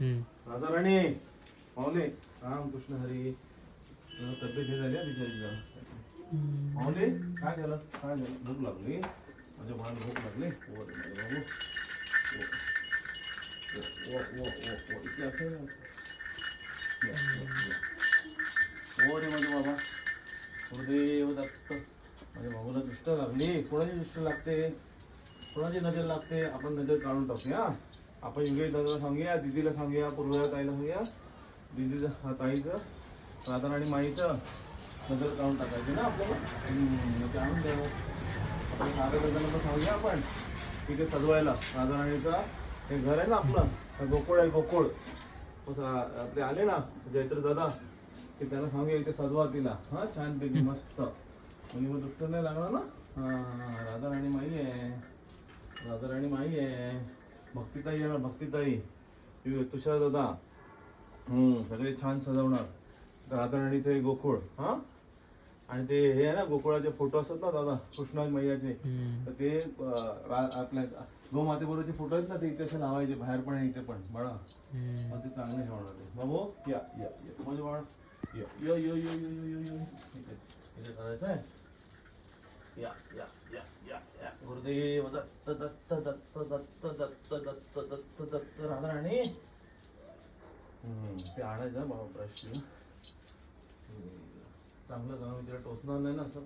राधा राणी पावले राम कृष्ण हरी. तब्येत हे झाली बिचारी जरा. पावले काय झालं भूक लागली माझ्या बाळाला भूक लागली. बाबू इथे असं रे माझे बाबा गुरुदेव दत्त. माझ्या भाऊला दृष्ट लागली. कोणाची दृष्ट लागते कोणाची नजर लागते आपण नजर काढून टाकूया. आपण इंग्रज दादाला सांगूया दीदीला सांगूया पूर्वेला ताईला सांगूया दीदीचं ताईचं राधा आणि माईचं नजर काढून टाकायची ना आपल्याला. ते आणून द्यावं आपण राधा दादाला पण सांगूया आपण तिथे सजवायला. राधा राणीचं हे घर आहे ना आपलं गोकुळ आहे गोकुळ. आपले आले ना जयत्र दादा की त्यांना सांगूया इथे सजवा तिला. हां छान पैकी मस्त म्हणजे मग दुष्ट नाही लागणार ना. हां राधा राणी माई आहे राधा राणी माई आहे. भक्तिताई येणार भक्तिताई तुषार दादा सगळे छान सजवणार. राधा राणीचं हे गोकुळ. हां आणि ते हे आहे ना गोकुळाचे फोटो असतात ना दादा कृष्णा मैयाचे तर ते आपल्या गोमातेबरोबरचे फोटो आहेत ना ते इथे असे लावायचे बाहेर पण इथे पण बाळा. मग ते चांगले ठेवणार ते बाबू. या या या माझे बाळ यो यो यो यो यो यो यो इथे इथे करायचं आहे. या या या या या गुरुदेव दत्त दत्त दत्त दत्त दत्त दत्त दत्त दत्त राधा राणी. ते आणायचं बाबा ब्रश चांगलं जाऊन तिला टोचणार नाही ना असं.